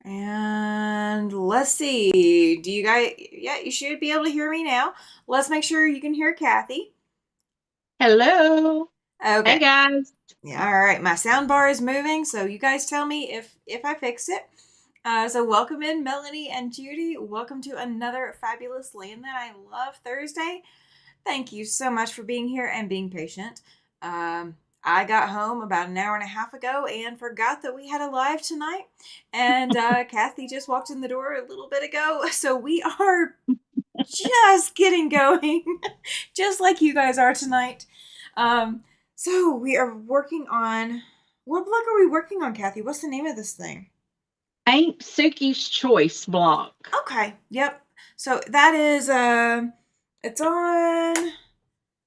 And let's see. Do you guys, yeah, you should be able to hear me now. Let's make sure you can hear Cathy. Hello. Hey Okay. guys. Yeah, all right. My sound bar is moving, so you guys tell me if I fix it. So welcome in Melanie and Judy. Welcome to another fabulous Land That I Love Thursday. Thank you so much for being here and being patient. I got home about an hour and a half ago and forgot that we had a live tonight. And Cathy just walked in the door a little bit ago. So we are just getting going, just like you guys are tonight. Um, so we are working on, what block are we working on, Cathy? What's the name of this thing? Ain't Suki's Choice block. Okay, yep. So that is, it's on, I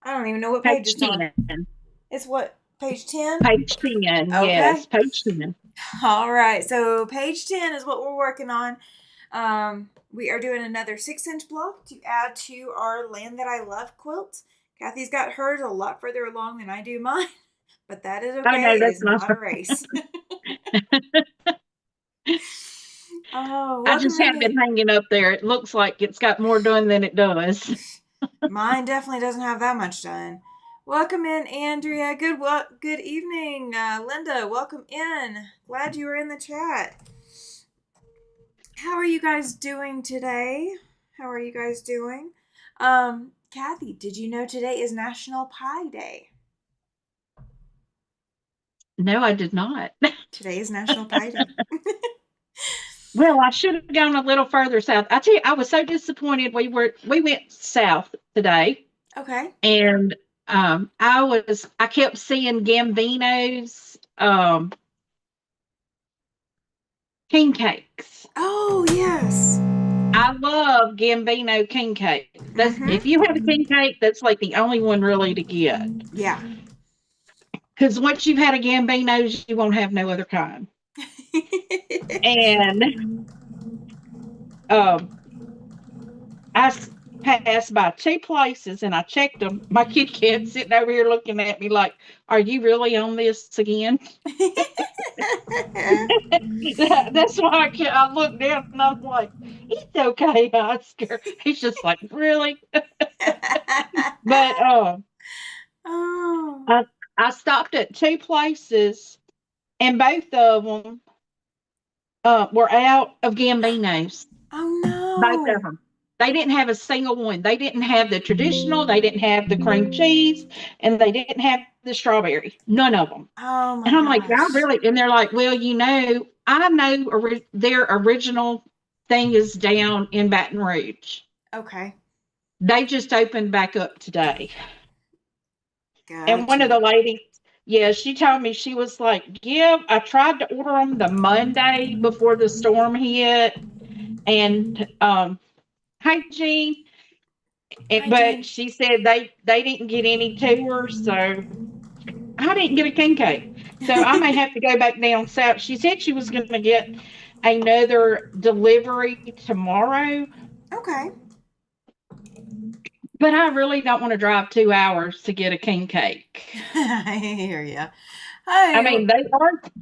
don't even know what page Page it's on. 10. It's what, page 10? Page 10. Okay. Yes, page 10. All right. So page 10 is what we're working on. We are doing another 6-inch block to add to our Land That I Love quilt. Cathy's got hers a lot further along than I do mine, but that is Oh okay. no, It that's is not. not a race. Oh, I welcome just have it in. hanging up there. It looks like it's got more done than it does. Mine definitely doesn't have that much done. Welcome in, Andrea. Good evening, Linda. Welcome in. Glad you were in the chat. How are you guys doing today? How are you guys doing? Cathy, did you know today is National Pie Day? No, I did not. Today is National Pie Day. Well, I should have gone a little further south. I tell you, I was so disappointed. We went south today, Okay. and I kept seeing Gambino's king cakes. Oh, yes. I love Gambino king cake. That's if Mm-hmm. you have a king cake, that's like the only one really to get. Yeah. Because once you've had a Gambino's, you won't have no other kind. And um, I passed by two places and I checked them. My kid cat sitting over here looking at me like, "Are you really on this again?" That's why I looked down and I was like, "It's okay, Oscar." He's just like, "Really?" But Oh. I I stopped at two places, and both of them were out of Gambinos. Oh Both of no. them. They didn't have a single one. They didn't have the traditional. They didn't have the cream cheese, and they didn't have the strawberry. None of them. Oh And my I'm like, y'all gosh. really? And they're like, well, I know their original thing is down in Baton Rouge. Okay. They just opened back up today. And one of Gotcha. the ladies, yeah, she told me, she was like, yeah, I tried to order them the Monday before the storm hit. And hi, Jean. Hi, But Jean. she said they didn't get any to her, so I didn't get a king cake. So I may have to go back down south. She said she was going to get another delivery tomorrow, Okay. but I really don't want to drive 2 hours to get a king cake. I hear ya. I Hi. mean,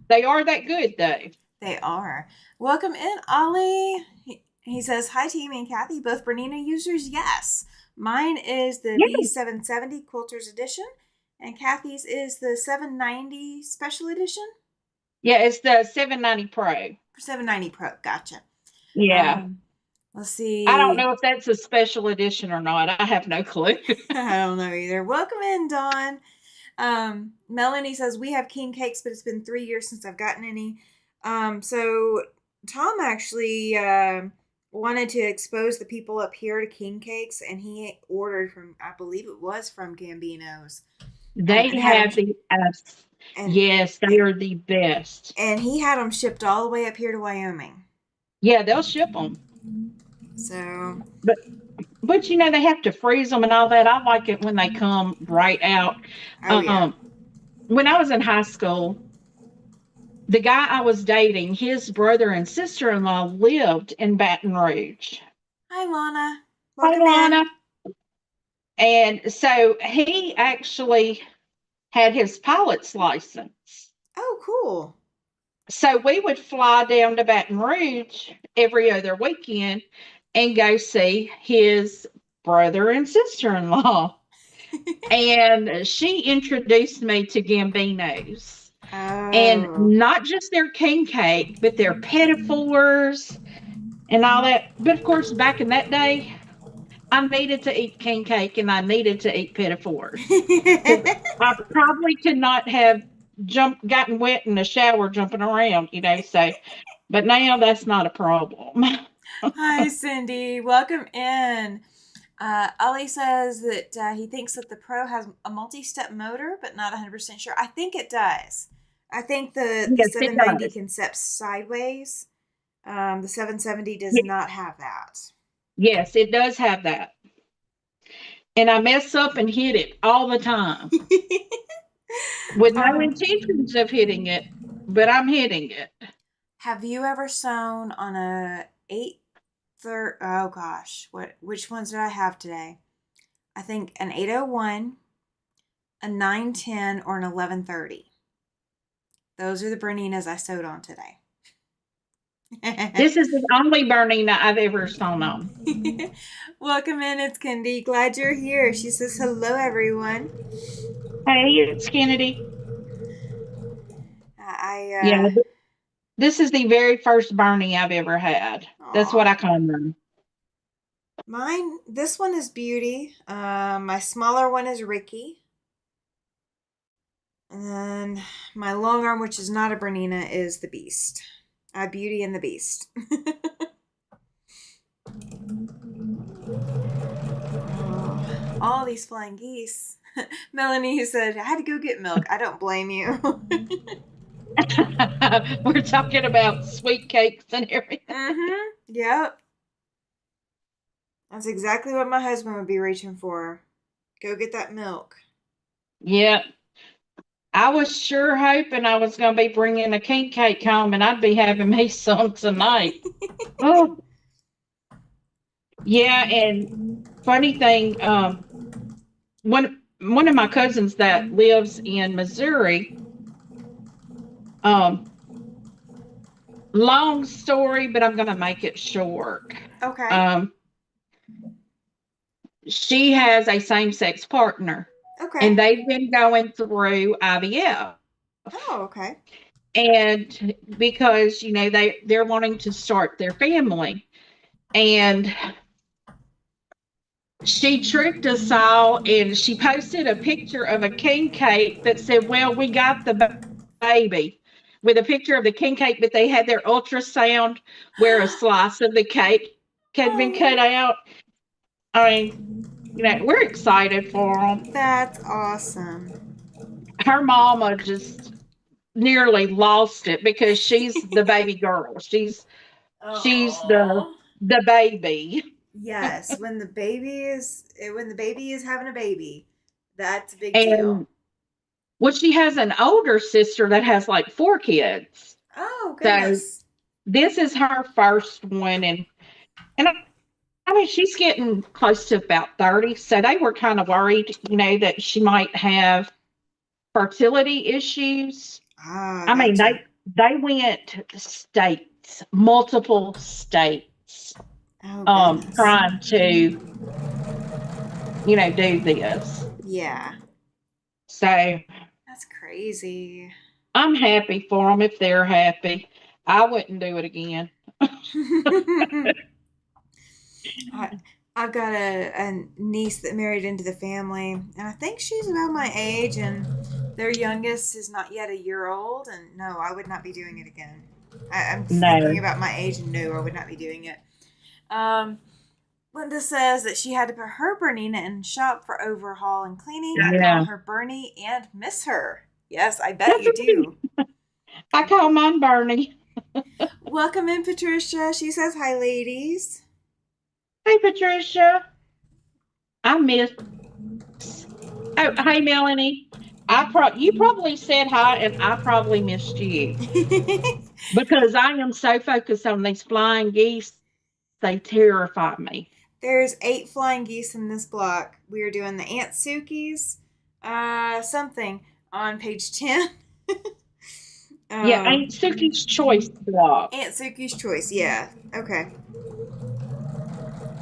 they are that good though. They are. Welcome in, Ollie. He says, hi, Tammy and Cathy, both Bernina users. Yes. Mine is the Yeah, B770 Quilters Edition, and Cathy's is the 790 Special Edition. yeah, it's the 790 Pro. 790 Pro. Gotcha. Yeah. Um, let's I don't see. know if that's a special edition or not. I have no clue. I don't know either. Welcome in, Dawn. Melanie says, we have king cakes, but it's been 3 years since I've gotten any. So Tom actually wanted to expose the people up here to king cakes, and he ordered from, I believe it was from Gambino's, They and had them, have the and yes, they are the best. and he had them shipped all the way up here to Wyoming. Yeah, they'll ship them. So, But they have to freeze them and all that. I like it when they come right out. oh yeah. Um, when I was in high school, the guy I was dating, his brother and sister-in-law lived in Baton Rouge. Hi, Lana. Hi, Welcome in. Lana. And so he actually had his pilot's license. Oh, cool. So we would fly down to Baton Rouge every other weekend and go see his brother and sister in law. And she introduced me to Gambinos. And Oh. not just their king cake, but their pinafores and all that. But of course, back in that day, I needed to eat king cake and I needed to eat pinafores because I probably could not have gotten wet in the shower jumping around, So, but now that's not a problem. Hi, Cindy. Welcome in. Ali says that he thinks that the Pro has a multi-step motor, but not 100% sure. I think it does. I think the Yes, it 790 does. can step sideways. The 770 does Ye- not have that. Yes, it does have that. And I mess up and hit it all the time with no um, intentions of hitting it, but I'm hitting it. have you ever sewn on a eight third? Oh gosh, which ones did I have today? I think an 801, a 910, or an 1130. Those are the Berninas I sewed on today. This is the only burning that I've ever sewn on. Welcome in, it's Kendi. Glad you're here. She says hello, everyone. Hey, it's Kennedy. Yeah, I this is the very first Bernie I've ever had. That's what aw. I call them. Mine, this one is Beauty. My smaller one is Ricky. And then my long arm, which is not a Bernina, is the Beast. Beauty and the Beast. Oh, all these flying geese. Melanie said, I had to go get milk. I don't blame you. We're talking about sweet cakes and everything. Mm-hmm. Yep. That's exactly what my husband would be reaching for. Go get that milk. Yeah, I was sure hoping I was going to be bringing a king cake home and I'd be having me some tonight. Oh, yeah, and funny thing, one of my cousins that lives in Missouri, um, long story, but I'm going to make it short. Okay. Um, she has a same-sex partner, and Okay. they've been going through IVF. Oh, okay. And because they're wanting to start their family, and she tricked us all, and she posted a picture of a king cake that said, "Well, we got the baby," with a picture of the king cake, but they had their ultrasound where a slice of the cake had been cut Oh, out. I mean, we're excited for them. that's awesome. Her mama just nearly lost it because she's the baby girl. She's the Oh. the baby. Yes, when the baby is having a baby, that's a big deal. And well, she has an older sister that has like four kids. Oh, So goodness. this is her first one, and I mean she's getting close to about 30. So they were kind of worried, that she might have fertility issues. Ah, I mean gotcha. they went states, multiple states, Oh, goodness. trying to do this. Yeah, So that's crazy. I'm happy for them if they're happy. I wouldn't do it again. I, I've got a niece that married into the family, and I think she's about my age, and their youngest is not yet a year old. And no, I would not be doing it again. I'm thinking No. about my age, and no, I would not be doing it. Um, Linda says that she had to put her Bernina in shop for overhaul and cleaning. I call Yeah. her Bernie and miss her. Yes, I bet That's you me. do. I call mine Bernie. Welcome in, Patricia. She says, hi, ladies. Hey, Patricia. I miss. Oh, hey, Melanie. You probably said hi, and I probably missed you because I am so focused on these flying geese. They terrify me. There's 8 flying geese in this block. We are doing the Aunt Sukis, something on page 10. Yeah, Aunt Suki's Choice block. Aunt Suki's Choice. Yeah. Okay.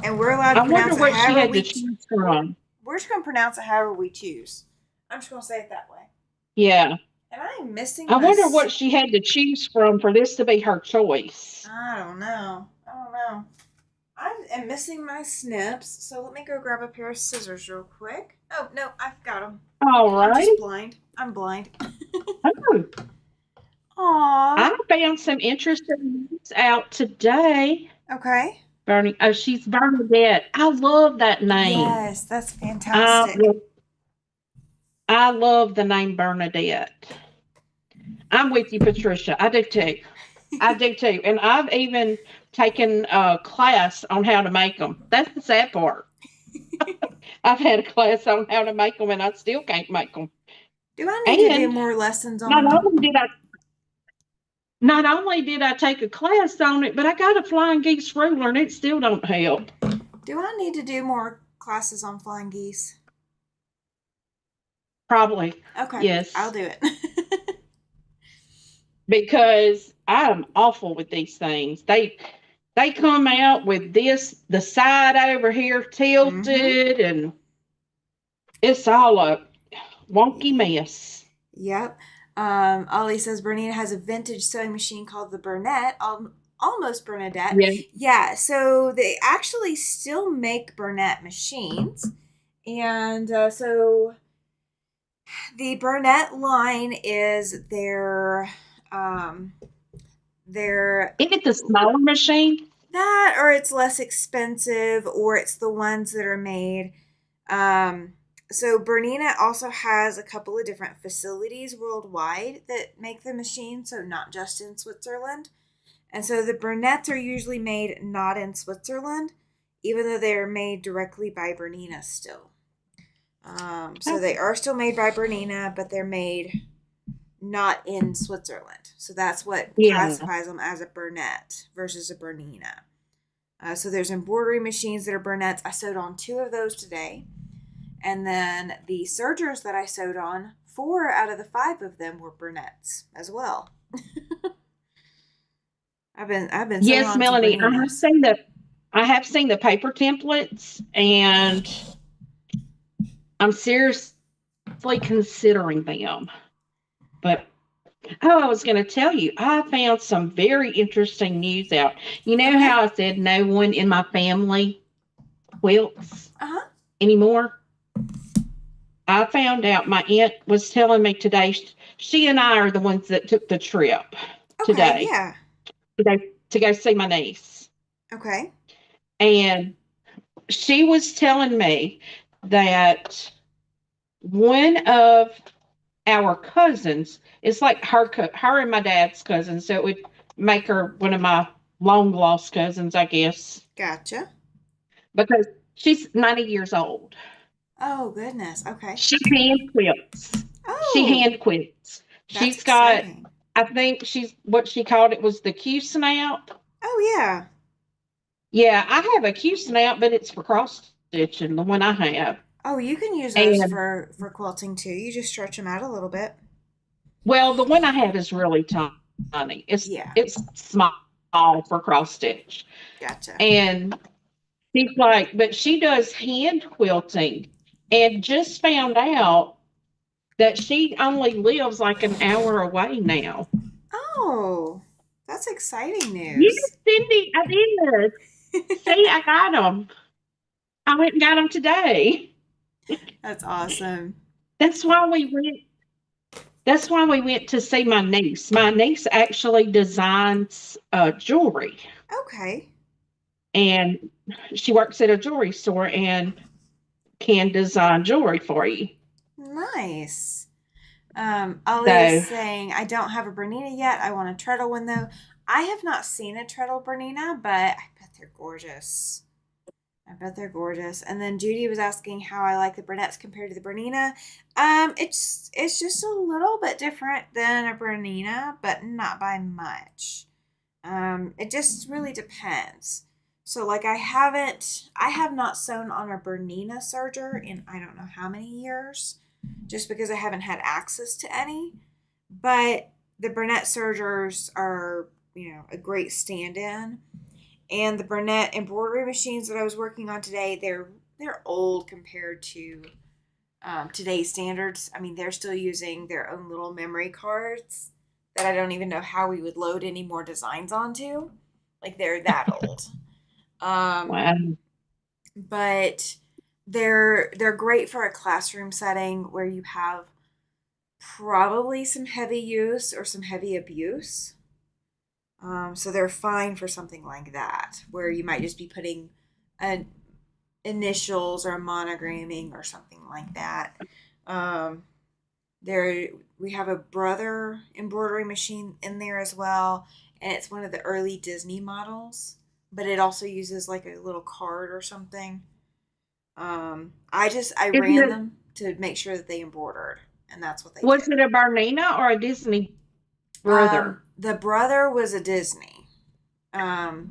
And we're allowed to I wonder pronounce it what she however had to choose from. we're just gonna pronounce it however we choose. I'm just gonna say it that way. Yeah. And I am missing I my. wonder what she had to choose from for this to be her choice. I don't know. I don't know. I am missing my snips, so let me go grab a pair of scissors real quick. Oh no, I've got them. All I'm just right. blind. I'm blind. Oh, Aww. I found some interesting news out today. Okay. Bernie, oh, she's Bernadette. I love that name. Yes, that's I, fantastic. I love the name Bernadette. I'm with you, Patricia. I do too. I do too. And I've even taken a class on how to make them. That's the sad part. I've had a class on how to make them and I still can't make them. Do I need to do And more lessons not on? only did I not only did I take a class on it, but I got a flying geese ruler and it still don't help. Do I need to do more classes on flying geese? Probably. Okay, I'll Yes. do it. Because I'm awful with these things. They come out with this the side over here Mm-hmm. tilted and it's all a wonky mess. Yep. Ollie says Bernina has a vintage sewing machine called the Burnett, almost Bernadette. Yeah. Yeah, so they actually still make Burnett machines. And so the Burnett line is um, their Is it the smaller machine? that, or it's less expensive, or it's the ones that are made. Um, so Bernina also has a couple of different facilities worldwide that make the machine, so not just in Switzerland. And so the Burnett's are usually made not in Switzerland, even though they are made directly by Bernina still. So they are still made by Bernina, but they're made not in Switzerland. So that's what Yeah. classifies them as a Burnett versus a Bernina. So there's embroidery machines that are Burnett's. I sewed on 2 of those today. And then the sergers that I sewed on, 4 out of the 5 of them were Burnett's as well. I've been sewing Yes, on some Melanie. Berninas. I have seen the paper templates and I'm seriously considering them. But oh, I was going to tell you, I found some very interesting news out. You know Okay. how I said no one in my family quilts Uh-huh. anymore? I found out my aunt was telling me today, she and I are the ones that took the trip Okay, today yeah. to go see my niece. Okay. And she was telling me that one of our cousins, it's like her and my dad's cousin, so it would make her one of my long lost cousins, I guess, Gotcha. because she's 90 years old. Oh, goodness. Okay. She hand quilts. She Oh, hand quilts. that's She's got, exciting. I think she's what she called it was the Q snap. Oh, yeah. Yeah, I have a Q snap, but it's for cross stitching, the one I have. Oh, you can use those And for quilting too. You just stretch them out a little bit. well, the one I have is really tiny. Yeah. It's small for cross stitch. Gotcha. And she's like, but she does hand quilting and just found out that she only lives like an hour away now. Oh, that's exciting Yes, news. Cindy, I did. See, I got them. I went and got them today. That's awesome. That's why we went. That's why we went to see my niece. My niece actually designs jewelry, Okay. and she works at a jewelry store and can design jewelry for you. Nice. Ali So is saying, I don't have a Bernina yet. I want a treadle one though. I have not seen a treadle Bernina, but I bet they're gorgeous. I bet they're gorgeous. And then Judy was asking how I like the Burnett's compared to the Bernina. It's just a little bit different than a Bernina, but not by much. It just really depends. So like I have not sewn on a Bernina serger in I don't know how many years, just because I haven't had access to any. But the Burnett sergers are, a great stand-in. And the Burnett embroidery machines that I was working on today, they're old compared to today's standards. I mean, they're still using their own little memory cards that I don't even know how we would load any more designs onto. Like they're that old. Um, Wow. but they're great for a classroom setting where you have probably some heavy use or some heavy abuse. So they're fine for something like that, where you might just be putting an initials or monogramming or something like that. Um, there we have a brother embroidery machine in there as well, and it's one of the early Disney models, but it also uses like a little card or something. I Is ran it them to make sure that they embroidered, and that's what they was did. it a Bernina or a Disney brother? The brother was a Disney.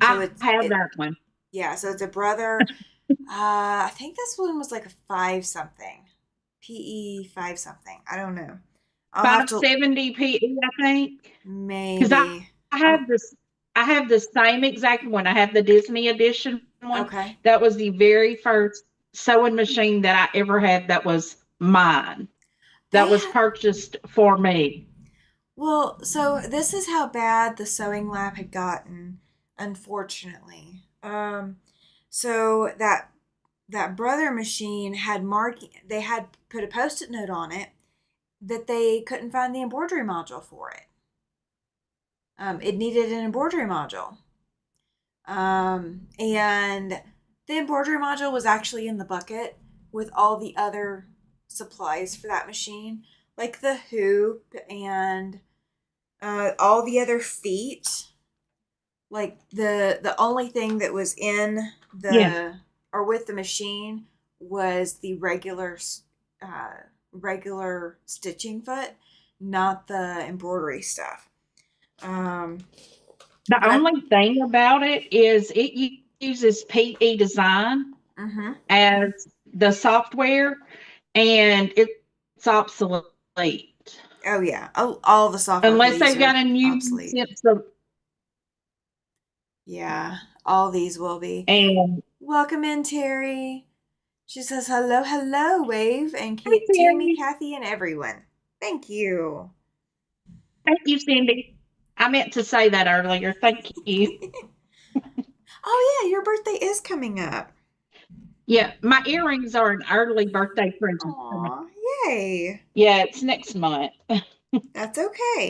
So I have it that one. yeah, so it's a brother. I think this one was like a five something, PE five something. I don't know. I'll have to 570 PE, I think. Because maybe. I have this, I have the same exact one. I have the Disney edition one. Okay. That was the very first sewing machine that I ever had. That was mine. That They was had purchased for me. well, so this is how bad the sewing lab had gotten, unfortunately. So that brother machine had they had put a post-it note on it that they couldn't find the embroidery module for it. It needed an embroidery module. And the embroidery module was actually in the bucket with all the other supplies for that machine, like the hoop and all the other feet. Like the only thing that was in Yeah. the or with the machine was the uh, regular stitching foot, not the embroidery stuff. Um, The but I only thing about it is it uses PE Design mm-hmm. as the software, and it's obsolete. Oh yeah. Oh, all the software for Unless these they've got are a new obsolete. sense of, Yeah, all these will be. and Welcome in, Terry. She says hello, hello, Wave, and hey, Tammy, Terry. Cathy, and everyone. Thank you. Thank you, Cindy. I meant to say that earlier. Thank you. Oh yeah, your birthday is coming up. Yeah, my earrings are an early birthday present for me. Aw, yay. Yeah, it's next month. That's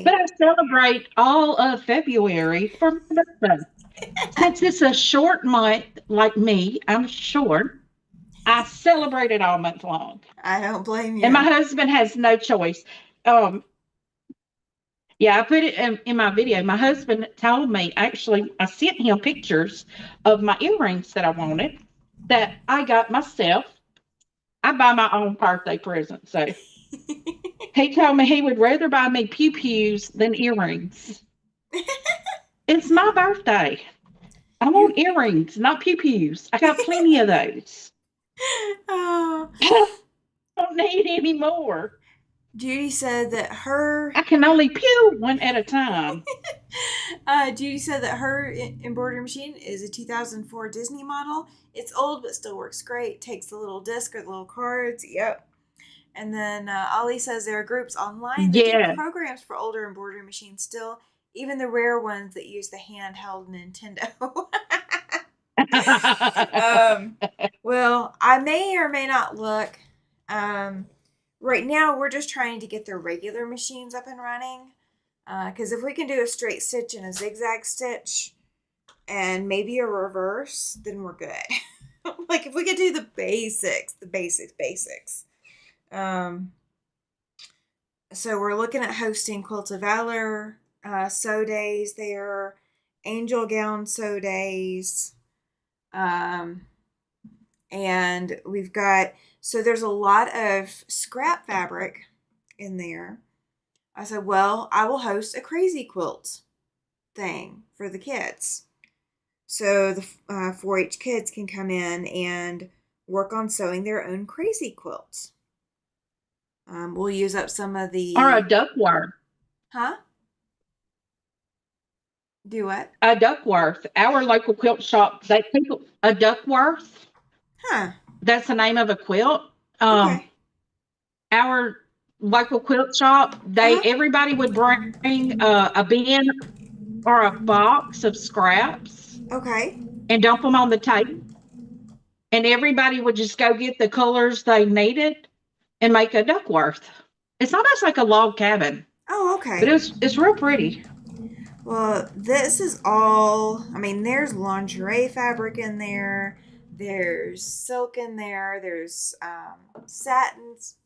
But okay. I celebrate all of February for my birthday. Since it's a short month, like me, I'm short. I celebrate it all month long. I don't blame And my you. husband has no choice. Um, yeah, I put it in my video. My husband told me, actually, I sent him pictures of my earrings that I wanted that I got myself. I buy my own birthday present. So he told me he would rather buy me pew pews than earrings. It's my birthday. I you want earrings, not pew pews. I got plenty of those. oh, I don't need any more. Judy said that her I can only pew one at a time. Judy said that her embroidery machine is a 2004 Disney model. It's old but still works great. Takes the little disc or the little cards. Yep. And then Ollie says there are groups online that do Yeah. programs for older embroidery machines still, even the rare ones that use the handheld Nintendo. um, well, I may or may not look. Um, right now, we're just trying to get the regular machines up and running. Because if we can do a straight stitch and a zigzag stitch and maybe a reverse, then we're good. Like if we could do the basics. Um, so we're looking at hosting Quilt of Valor sew days there, angel gown sew days. Um, and we've got, so there's a lot of scrap fabric in there. I said, well, I will host a crazy quilt thing for the kids. So the 4-H kids can come in and work on sewing their own crazy quilts. We'll use up some of Or a the, duckworm. huh? Do what? A Duckworth. Our local quilt shop, they people a Duckworth. Huh. That's the name of a quilt. Um, Okay. our local quilt shop, they Uh-huh. everybody would bring a bin or a box of scraps Okay. and dump them on the table, and everybody would just go get the colors they needed and make a Duckworth. It's almost like a log cabin, Oh, but okay. it's real pretty. Well, this is all, I mean, there's lingerie fabric in there, there's silk in there, there's satins,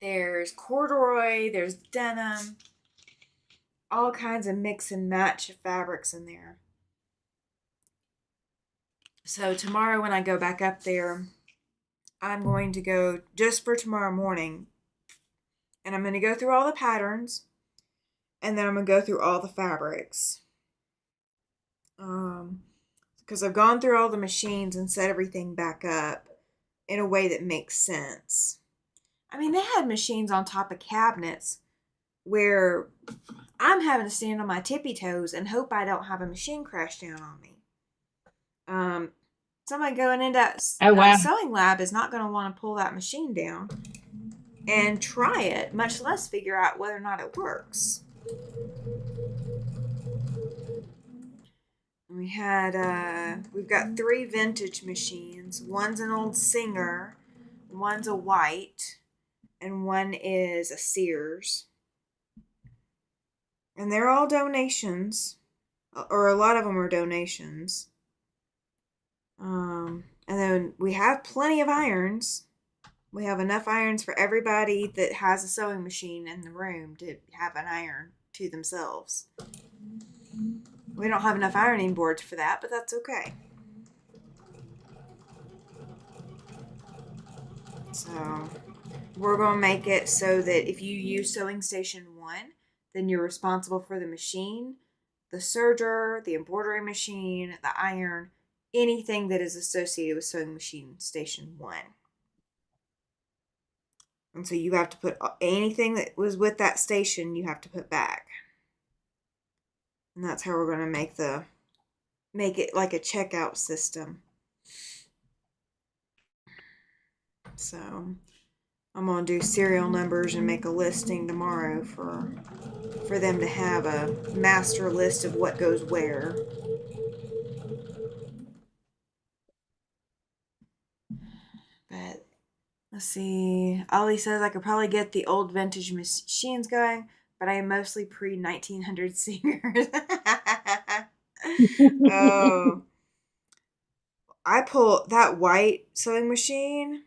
there's corduroy, there's denim, all kinds of mix and match fabrics in there. So, tomorrow when I go back up there, I'm going to go just for tomorrow morning and I'm going to go through all the patterns and then I'm going to go through all the fabrics. Um, because I've gone through all the machines and set everything back up in a way that makes sense. I mean, they had machines on top of cabinets where I'm having to stand on my tippy toes and hope I don't have a machine crash down on me. Um, Somebody going into Oh a wow. sewing lab is not going to want to pull that machine down and try it, much less figure out whether or not it works. We've got 3 vintage machines. One's an old Singer, one's a white, and one is a Sears. And they're all donations, or a lot of them are donations. And then we have plenty of irons. We have enough irons for everybody that has a sewing machine in the room to have an iron to themselves. We don't have enough ironing boards for that, but that's okay. So we're going to make it so that if you use Sewing Station 1, then you're responsible for the machine, the serger, the embroidery machine, the iron, anything that is associated with Sewing Machine Station 1. And so you have to put anything that was with that station, you have to put back. And that's how we're going to make it like a checkout system. So I'm going to do serial numbers and make a listing tomorrow for them to have a master list of what goes where. But let's see. Ollie says I could probably get the old vintage machines going, but I am mostly pre 1900 singers. Oh, I pulled that white sewing machine.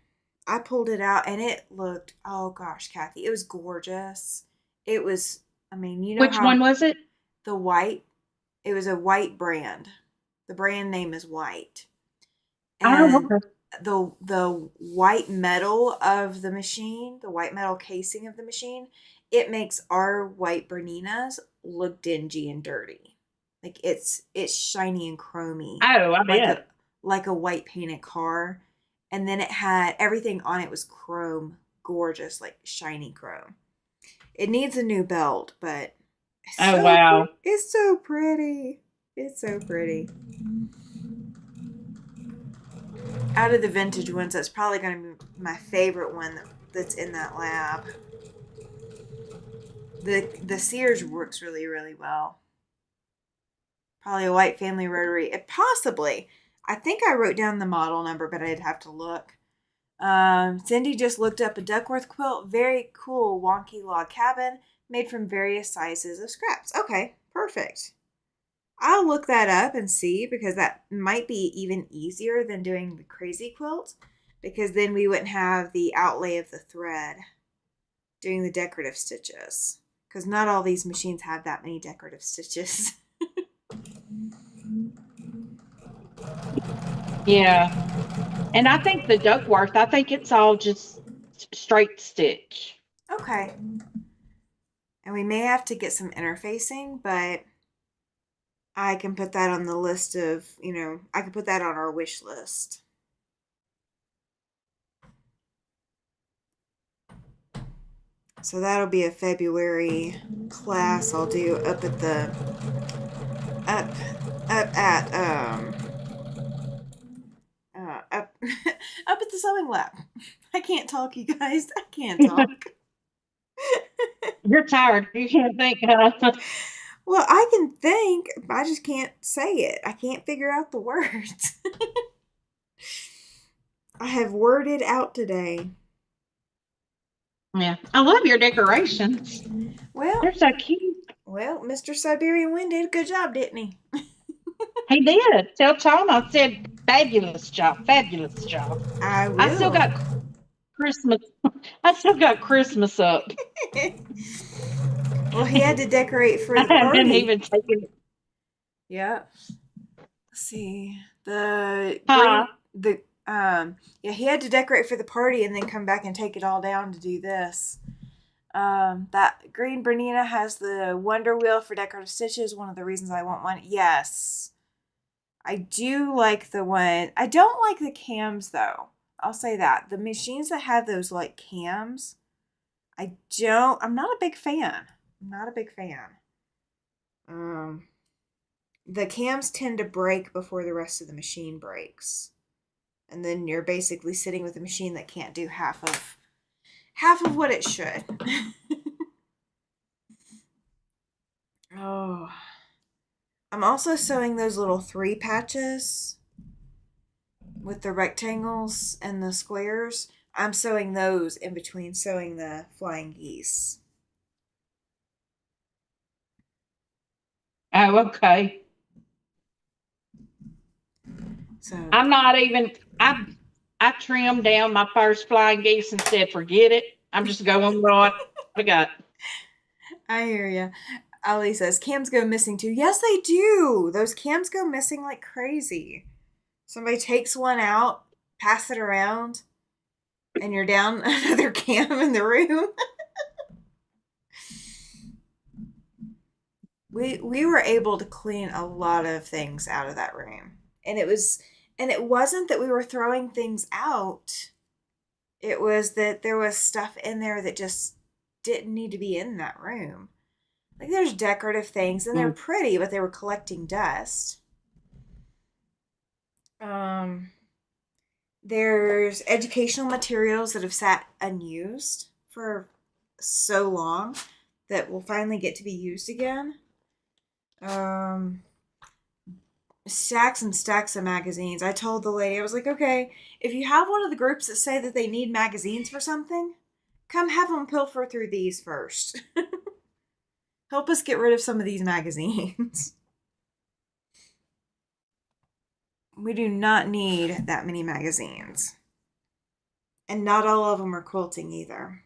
I pulled it out and it looked, oh gosh, Cathy, it was gorgeous. It was, I mean, you know Which one how was it? the white, it was a white brand. The brand name is White. Oh, And okay. the white metal of the machine, the white metal casing of the machine, it makes our white Berninas look dingy and dirty. Like it's shiny and chromy, Oh, I like bet. a white painted car. And then it had everything on it was chrome, gorgeous, like shiny chrome. It needs a new belt, but Oh wow. it's so pretty. It's so pretty. Out of the vintage ones, that's probably going to be my favorite one that's in that lab. The Sears works really, really well. Probably a white family rotary. It possibly. I think I wrote down the model number, but I'd have to look. Cindy just looked up a Duckworth quilt. Very cool wonky log cabin made from various sizes of scraps. Okay, perfect. I'll look that up and see because that might be even easier than doing the crazy quilt because then we wouldn't have the outlay of the thread doing the decorative stitches because not all these machines have that many decorative stitches. Yeah. And I think the Duckworth, I think it's all just straight stitch. Okay. And we may have to get some interfacing, but I can put that on the list of, I can put that on our wish list. So that'll be a February class I'll do up at the up up at up up at the sewing lab. I can't talk, you guys. I can't talk. You're tired. You can't think, huh? Well, I can think, I just can't say it. I can't figure out the words. I have worded out today. Yeah. I love your decorations. Well, They're so cute. well, Mr. Siberian Wind did a good job, didn't he? He did. Tell Tom I said fabulous job. Fabulous job. I I still will. got Christmas. I still got Christmas up. Well, he had to decorate for I the haven't party. even taken it. Yep. Let's see. The Huh? green the yeah, he had to decorate for the party and then come back and take it all down to do this. That green Bernina has the Wonder Wheel for decorative stitches. One of the reasons I want one. Yes. I do like the one. I don't like the cams though. I'll say that. The machines that have those like cams, I'm not a big fan. I'm not a big fan. Um the cams tend to break before the rest of the machine breaks. And then you're basically sitting with a machine that can't do half of what it should. Oh, I'm also sewing those little 3 patches with the rectangles and the squares. I'm sewing those in between sewing the flying geese. Oh, okay. So I'm not even. I trimmed down my first flying geese and said, forget it. I'm just going with what I got. I hear ya. Ali says cams go missing too. Yes, they do. Those cams go missing like crazy. Somebody takes one out, pass it around, and you're down another cam in the room. We were able to clean a lot of things out of that room. And it wasn't that we were throwing things out. It was that there was stuff in there that just didn't need to be in that room. Like there's decorative things and they're Mm. pretty, but they were collecting dust. Um there's educational materials that have sat unused for so long that will finally get to be used again. Um Stacks and stacks of magazines. I told the lady, I was like, okay, if you have one of the groups that say that they need magazines for something, come have them pilfer through these first. Help us get rid of some of these magazines. We do not need that many magazines. And not all of them are quilting either.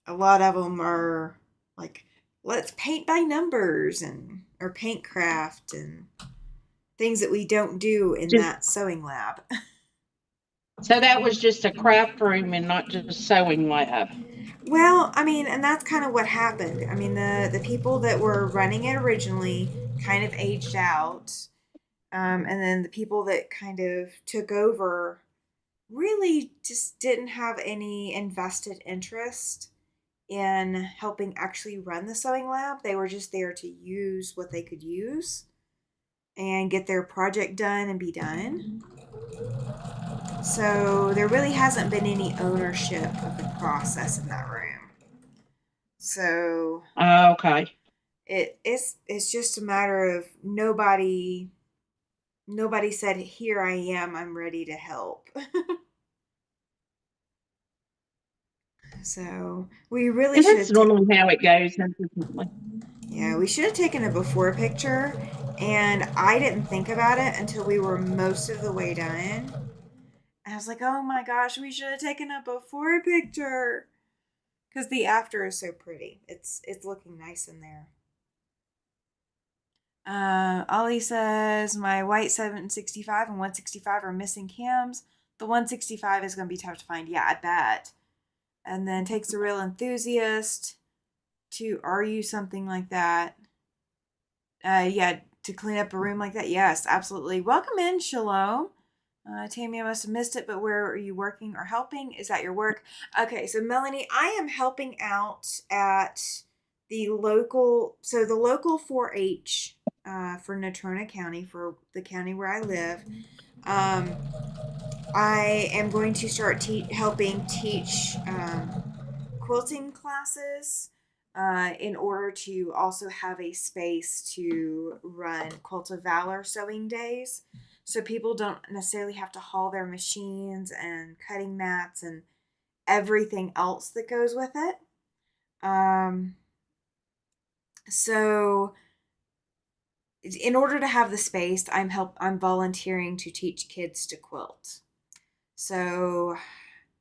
A lot of them are like, let's paint by numbers and or paint craft and things that we don't do in Just, that sewing lab. so that was just a craft room and not just sewing lab. Well, I mean, and that's kind of what happened. I mean, the people that were running it originally kind of aged out, and then the people that kind of took over really just didn't have any invested interest in helping actually run the sewing lab. They were just there to use what they could use and get their project done and be done. So there really hasn't been any ownership of the process in that room. So Okay. it's just a matter of nobody said, here I am, I'm ready to help. So we really And should that's have normally how it goes, unfortunately. yeah, we should have taken a before picture, and I didn't think about it until we were most of the way done. And I was like, oh my gosh, we should have taken a before picture. Because the after is so pretty. It's looking nice in there. Ollie says my white 765 and 165 are missing cams. The 165 is going to be tough to find. Yeah, I bet. And then takes a real enthusiast to argue something like that. Yeah, to clean up a room like that. Yes, absolutely. Welcome in, Shalom. Tammy, I must have missed it, but where are you working or helping? Is that your work? Okay, so Melanie, I am helping out at the local 4-H for Natrona County, for the county where I live. Um, I am going to start helping teach quilting classes in order to also have a space to run Quilt of Valor sewing days. So people don't necessarily have to haul their machines and cutting mats and everything else that goes with it. Um, so in order to have the space, I'm volunteering to teach kids to quilt. So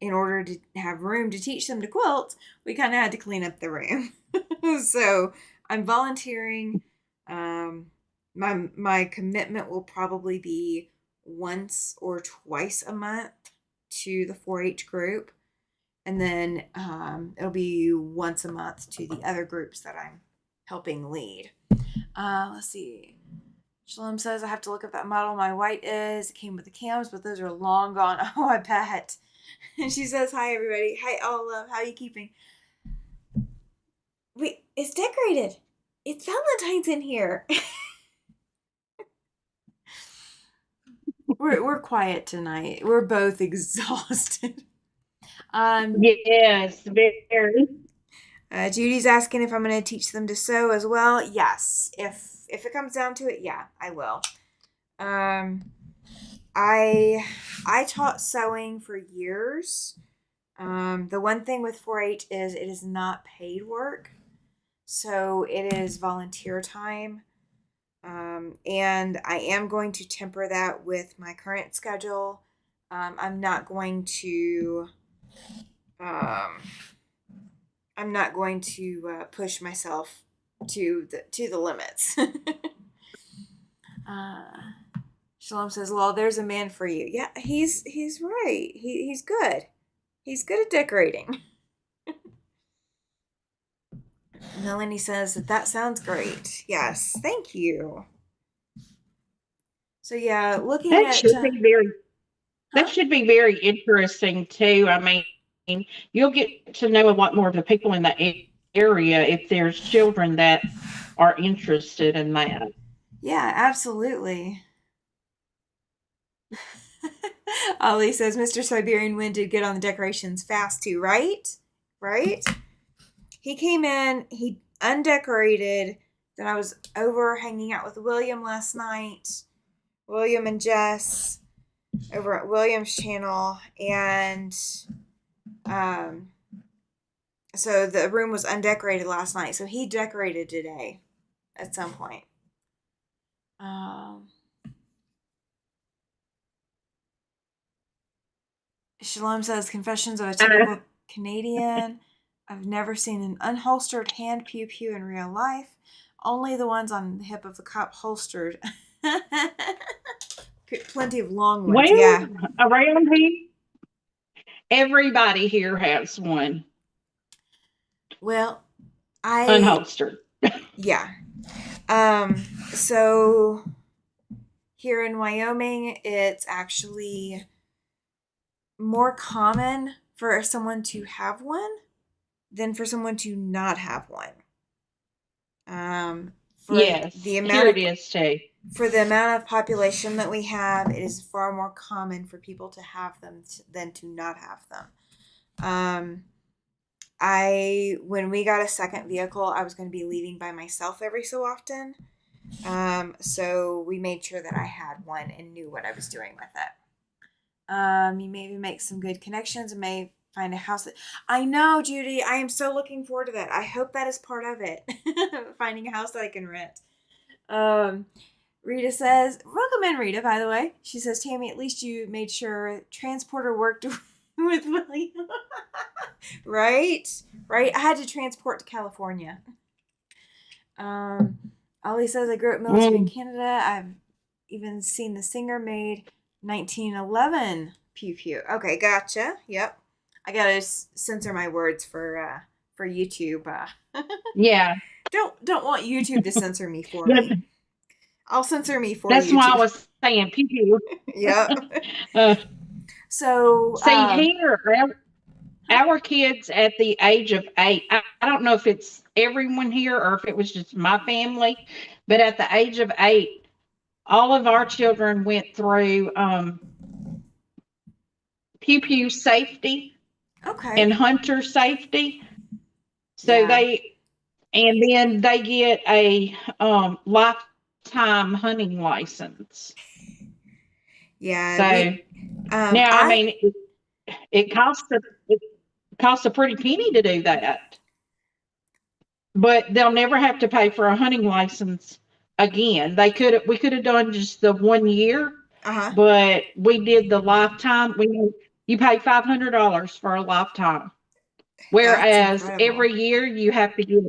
in order to have room to teach them to quilt, we kind of had to clean up the room. So I'm volunteering. My commitment will probably be once or twice a month to the 4-H group, and then it'll be once a month to the other groups that I'm helping lead. Let's see. Shalom says, I have to look up that model my white is. It came with the cams, but those are long gone. Oh, I bet. And she says, hi, everybody. Hi, all love. How are you keeping? Wait, it's decorated. It's Valentine's in here. We're quiet tonight. We're both exhausted. Yes, very. Judy's asking if I'm going to teach them to sew as well. Yes, if it comes down to it, yeah, I will. I taught sewing for years. The one thing with 4-H is it is not paid work, so it is volunteer time. And I am going to temper that with my current schedule. I'm not going to push myself to the limits. Shalom says, "Well, there's a man for you." Yeah, he's right. He's good. He's good at decorating. Melanie says that sounds great. Yes, thank you. So yeah, looking That at should be very that should be very interesting too. I mean, you'll get to know a lot more of the people in the area if there's children that are interested in that. yeah, absolutely. Ollie says Mr. Siberian Wind did good on the decorations fast too, right? Right? He came in, he undecorated. Then I was over hanging out with William last night. William and Jess over at William's channel, and so the room was undecorated last night. So he decorated today at some point. Shalom says Confessions of a Typical Canadian. I've never seen an unholstered hand pew pew in real life. Only the ones on the hip of the cup holstered. Plenty of long ones, Well, yeah. around here, everybody here has one Well, unholstered. yeah. So here in Wyoming, it's actually more common for someone to have one than for someone to not have one. Yes, here it is too. For the amount of population that we have, it is far more common for people to have them than to not have them. When we got a second vehicle, I was going to be leaving by myself every so often. So we made sure that I had one and knew what I was doing with it. You may even make some good connections and may find a house that I know, Judy. I am so looking forward to that. I hope that is part of it. Finding a house that I can rent. Rita says, welcome in, Rita, by the way. She says, Tammy, at least you made sure transporter worked with William. Right? Right? I had to transport to California. Ollie says, I grew up military in Canada. I've even seen the Singer made 1911 pew pew. Okay, gotcha. Yep. I gotta censor my words for YouTube. Yeah. Don't want YouTube to censor me for me. I'll censor me for That's YouTube. why I was saying pew pew. Yep. So see here, our kids at the age of 8. I don't know if it's everyone here or if it was just my family. But at the age of 8, all of our children went through pew pew safety Okay. and hunter safety. So Yeah. and then they get a lifetime hunting license. Yeah. So We. now, I I. mean, it costs a pretty penny to do that, but they'll never have to pay for a hunting license again. We could have done just the 1 year, Uh huh. but we did the lifetime. You pay $500 for a lifetime, That's whereas incredible. every year you have to get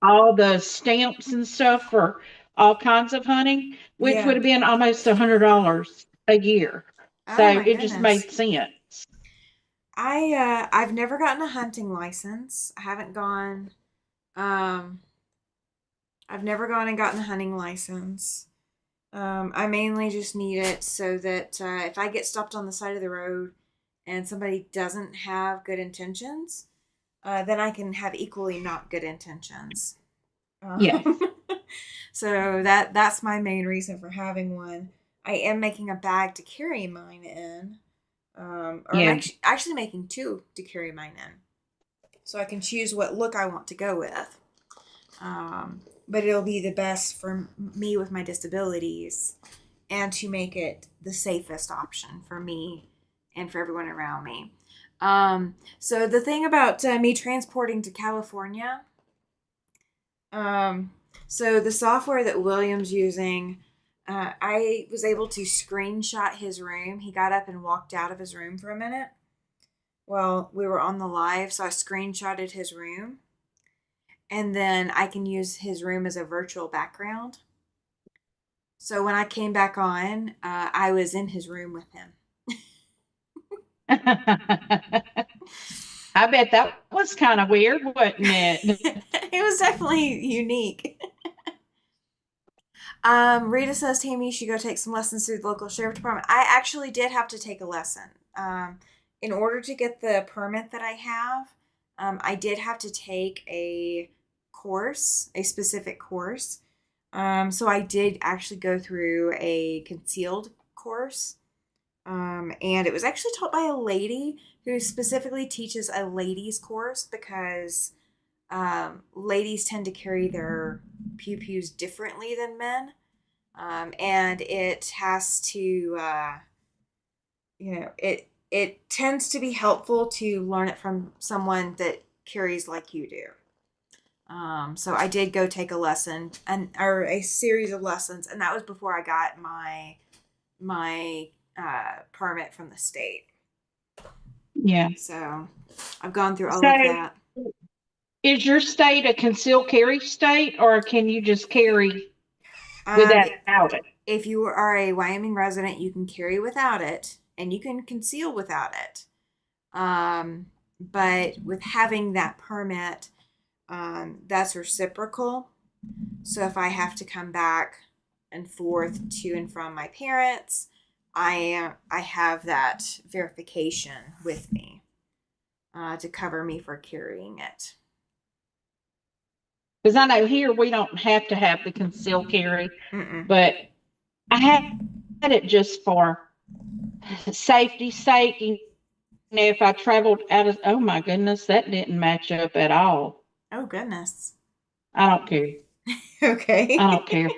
all the stamps and stuff for all kinds of hunting, which Yeah. would have been almost $100 a year. So Oh my it just goodness. made sense. I've never gotten a hunting license. I haven't gone. Um. I've never gone and gotten a hunting license. I mainly just need it so that if I get stopped on the side of the road and somebody doesn't have good intentions, then I can have equally not good intentions. Yes. Um, so that's my main reason for having one. I am making a bag to carry mine in, or I'm Yeah. actually making two to carry mine in, so I can choose what look I want to go with. But it'll be the best for me with my disabilities and to make it the safest option for me and for everyone around me. So the thing about me transporting to California, um, so the software that William's using, I was able to screenshot his room. He got up and walked out of his room for a minute. Well, we were on the live, so I screenshotted his room, and then I can use his room as a virtual background. So when I came back on, I was in his room with him. I bet that was kind of weird, wasn't it? It was definitely unique. Rita says, Tammy, you should go take some lessons through the local sheriff department. I actually did have to take a lesson. In order to get the permit that I have, I did have to take a course, a specific course. So I did actually go through a concealed course. And it was actually taught by a lady who specifically teaches a ladies course because ladies tend to carry their pew pews differently than men. And it has to, it tends to be helpful to learn it from someone that carries like you do. So I did go take a lesson or a series of lessons, and that was before I got my permit from the state. Yeah. So I've gone through all So of that. is your state a concealed carry state, or can you just carry Um, without it? if you are a Wyoming resident, you can carry without it, and you can conceal without it. But with having that permit, that's reciprocal. So if I have to come back and forth to and from my parents, I have that verification with me to cover me for carrying it. Because I know here we don't have to have the concealed carry, Mm-mm. but I had it just for safety's sake. You know, if I traveled out of, oh my goodness, that didn't match up at all. Oh goodness. I don't care. I Okay. don't care.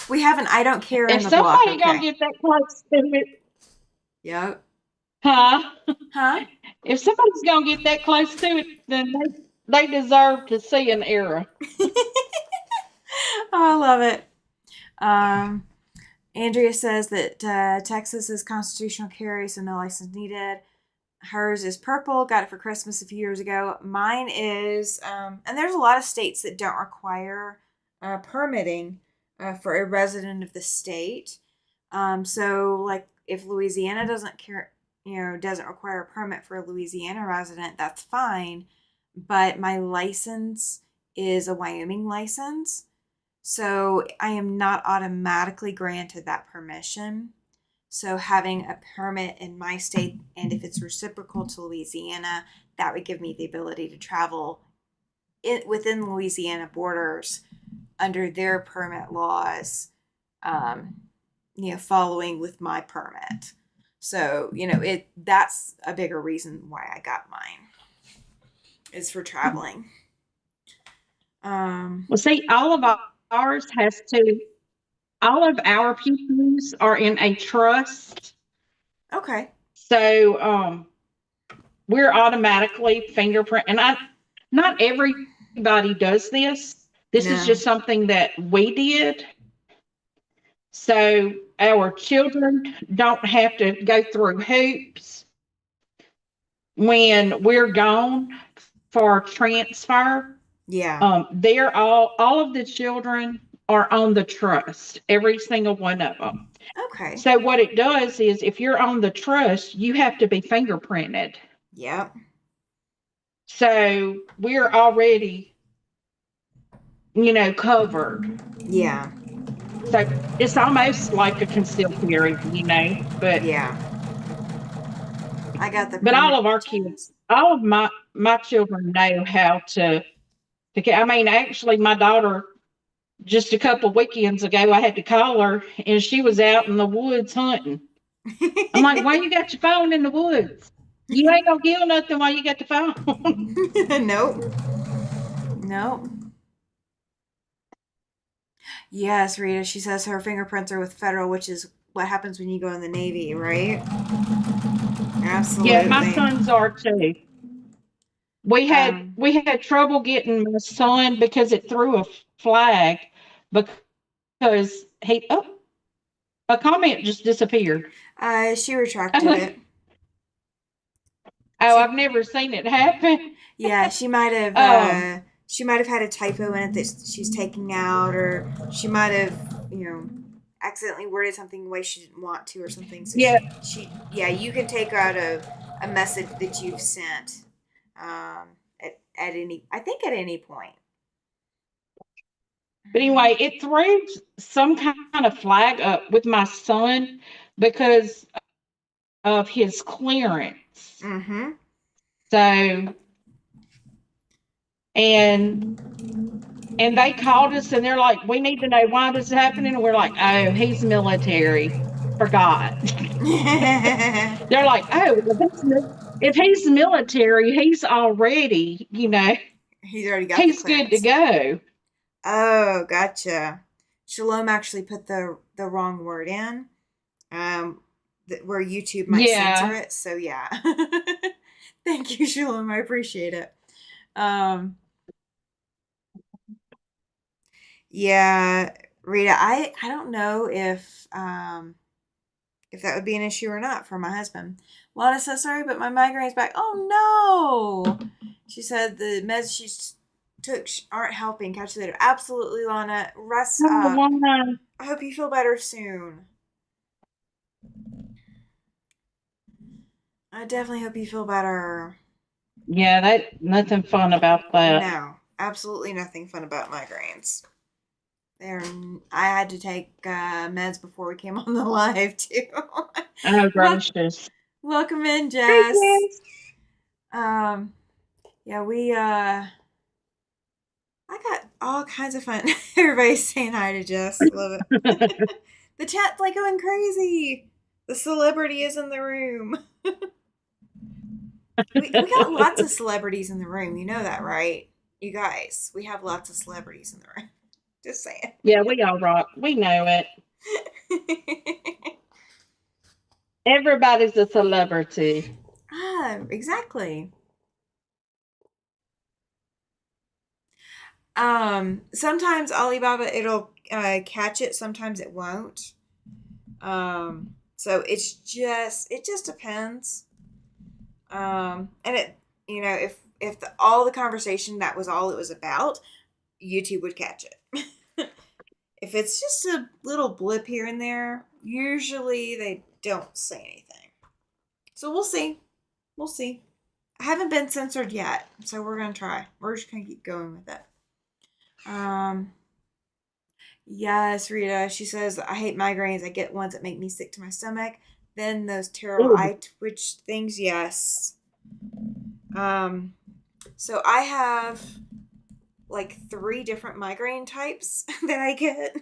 We have an I don't care in If the block. somebody gonna Okay. get that close to it, Yep. huh? Huh? If somebody's gonna get that close to it, then they deserve to see an error. Oh, I love it. Um, Andrea says that Texas is constitutional carry, so no license needed. Hers is purple. Got it for Christmas a few years ago. Mine is, and there's a lot of states that don't require permitting for a resident of the state. So like if Louisiana doesn't care, doesn't require a permit for a Louisiana resident, that's fine. But my license is a Wyoming license. So I am not automatically granted that permission. So having a permit in my state, and if it's reciprocal to Louisiana, that would give me the ability to travel within Louisiana borders under their permit laws, um, following with my permit. So, that's a bigger reason why I got mine is for traveling. Well, see, ours has to, all of our pupils are in a trust. Okay. So we're automatically fingerprint. And not everybody does this. This is No. just something that we did. So our children don't have to go through hoops when we're gone for transfer. Yeah. They're all of the children are on the trust, every single one of them. Okay. So what it does is if you're on the trust, you have to be fingerprinted. Yep. So we're already, covered. Yeah. So it's almost like a concealed carry, but Yeah. I got the all permit. of our kids, all of my children know how to. I mean, actually, my daughter just a couple of weekends ago, I had to call her, and she was out in the woods hunting. I'm like, why you got your phone in the woods? You ain't gonna kill nothing while you got the phone. Nope. Nope. Yes, Rita. She says her fingerprints are with federal, which is what happens when you go in the Navy, right? Yeah, my Absolutely. sons are too. We had Um, we had trouble getting my son because it threw a flag because a comment just disappeared. she retracted Oh, it. I've She, never seen it happen. yeah, Um, she might have had a typo in it that she's taking out, or she might have, accidentally worded something the way she didn't want to, or something. So yeah, yeah, you can take out a message that you've sent, at any point. but anyway, it threw some kind of flag up with my son because of his clearance. Mm-hmm. So, and they called us and they're like, we need to know why this is happening. And we're like, oh, he's military. Forgot. They're like, oh, if he's military, he's already, He's already got the he's good to clearance. go. Oh, gotcha. Shalom actually put the wrong word in, where YouTube might censor Yeah. it. So yeah, thank you, Shalom. I appreciate it. Um, yeah, Rita, I don't know if that would be an issue or not for my husband. Lana says sorry, but my migraine's back. Oh no! She said the meds she took aren't helping. Catch you later. Absolutely, Lana. Rest Oh, up. wow. I hope you feel better soon. I definitely hope you feel better. Yeah, that nothing fun about that. No, absolutely nothing fun about migraines. There, I had to take meds before we came on the live too. Oh, Well, gracious. welcome in, Hey, Jess. Um, yeah, I got all kinds of fun. Everybody's saying hi to Jess. Love kids. it. The chat's like going crazy. The celebrity is in the room. We got lots of celebrities in the room. You know that, right? You guys, we have lots of celebrities in the room. Just saying. Yeah, we all rock. We know it. Everybody's a celebrity. Exactly. Sometimes Alibaba it'll catch it, sometimes it won't. So it just depends. And if all the conversation that was all it was about, YouTube would catch it. If it's just a little blip here and there, usually they don't say anything. So we'll see. We'll see. I haven't been censored yet, so we're gonna try. We're just gonna keep going with it. Um, yes, Rita. She says I hate migraines. I get ones that make me sick to my stomach. Then those terrible Ooh. eye twitch things. Yes. So I have like 3 different migraine types that I get.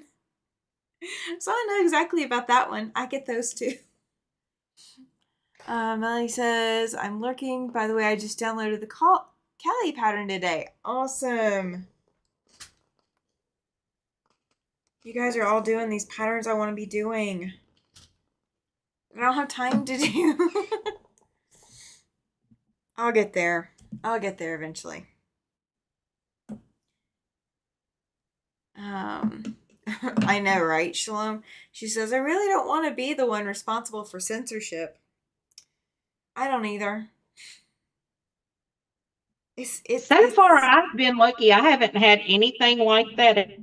So I know exactly about that one. I get those too. Melanie says, I'm lurking. By the way, I just downloaded the Kelly pattern today. Awesome. You guys are all doing these patterns I want to be doing. I don't have time to do. I'll get there. I'll get there eventually. I know, right, Shalom? She says, I really don't want to be the one responsible for censorship. I don't either. So far, I've been lucky. I haven't had anything like that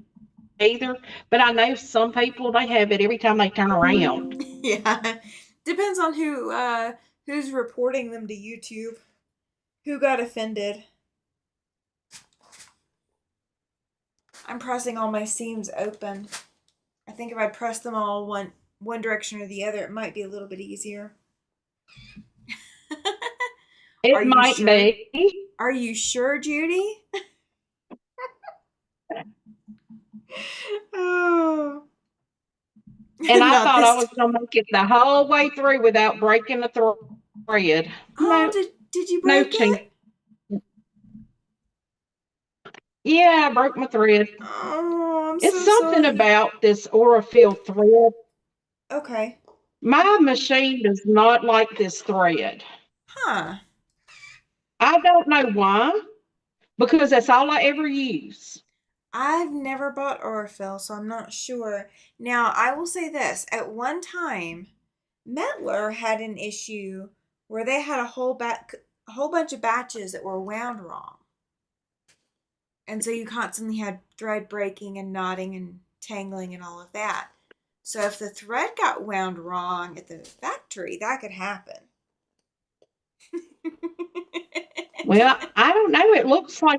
either. But I know some people, they have it every time they turn around. Yeah. Depends on who's reporting them to YouTube. Who got offended? I'm pressing all my seams open. I think if I press them all one direction or the other, it might be a little bit easier. It might be. Are you sure, Judy? Oh. And I thought I was going to make it the whole way through without breaking a thread. Oh, No, did you break it? Yeah, I broke my thread. Oh, I'm it's so something sorry. about this Aurifil thread. Okay. My machine does not like this thread. Huh. I don't know why, because that's all I ever use. I've never bought Aurifil, so I'm not sure. Now, I will say this. At one time, Metler had an issue where they had a whole bunch of batches that were wound wrong. And so you constantly had thread breaking and knotting and tangling and all of that. So if the thread got wound wrong at the factory, that could happen. Well, I don't know. It looks fine.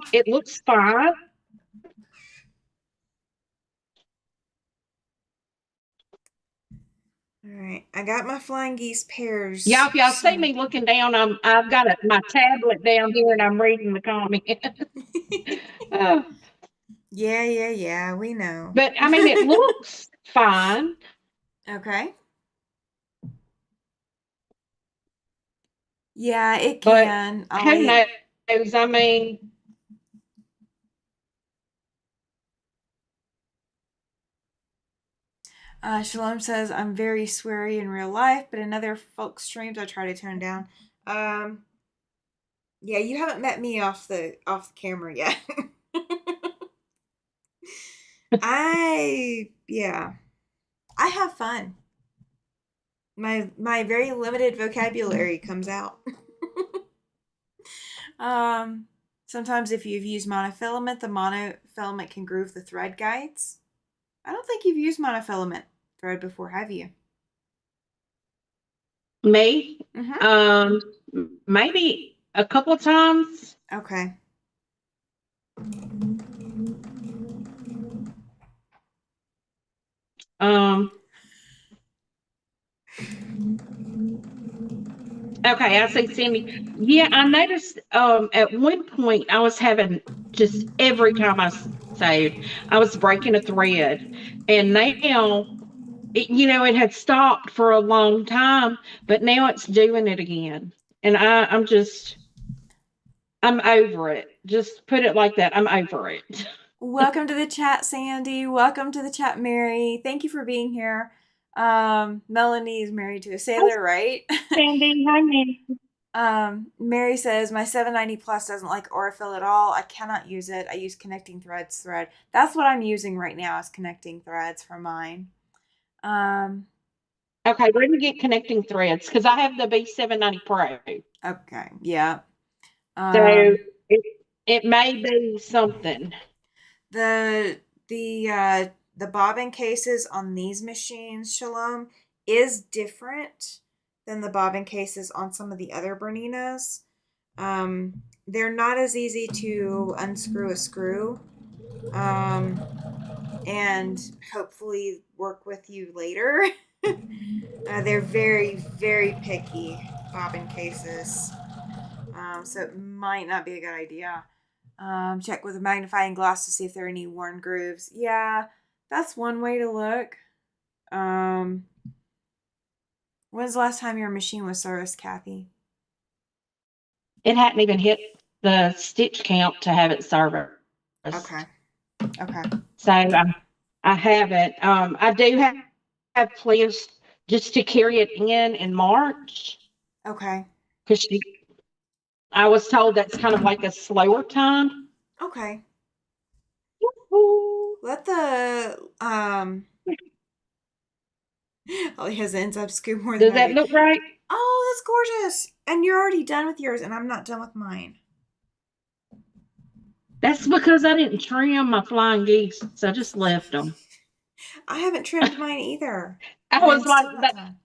All right, I got my flying geese pairs. Yeah, if y'all see me looking down, I've got my tablet down here and I'm reading the comments. Yeah, we know. But I mean, it looks fine. Okay. Yeah, it can. But who knows? I mean, Shalom says, I'm very sweary in real life, but in other folks' streams, I try to tone down. Yeah, you haven't met me off the camera yet. I have fun. My very limited vocabulary comes out. Sometimes if you've used monofilament, the monofilament can groove the thread guides. I don't think you've used monofilament thread before, have you? me, maybe a couple of times. Okay. Okay, I see Cindy. Yeah, I noticed at one point I was having just every time I sewed, I was breaking a thread. And now, it had stopped for a long time, but now it's doing it again. And I'm over it. Just put it like that. I'm over it. Welcome to the chat, Sandy. Welcome to the chat, Mary. Thank you for being here. Melanie is married to a sailor, right? Sandy, hi, Mary. Mary says, my 790 Plus doesn't like Aurifil at all. I cannot use it. I use Connecting Threads thread. That's what I'm using right now is Connecting Threads for mine. Okay, we're going to get Connecting Threads because I have the B790 Pro. Okay, yeah. So it may be something. The bobbin cases on these machines, Shalom, is different than the bobbin cases on some of the other Berninas. They're not as easy to unscrew a screw, and hopefully work with you later. They're very, very picky bobbin cases. So it might not be a good idea. Check with a magnifying glass to see if there are any worn grooves. Yeah, that's one way to look. When's the last time your machine was serviced, Cathy? It hadn't even hit the stitch count to have it serviced. Okay. Okay. So I haven't. I do have plans just to carry it in March Okay. because I was told that's kind of like a slower time. Okay. Ooh. Let the all he has ends up scoop more than Does I that do. look right? Oh, that's gorgeous. And you're already done with yours, and I'm not done with mine. That's because I didn't trim my flying geese. So I just left them. I haven't trimmed mine either. I was I'm like, still not done.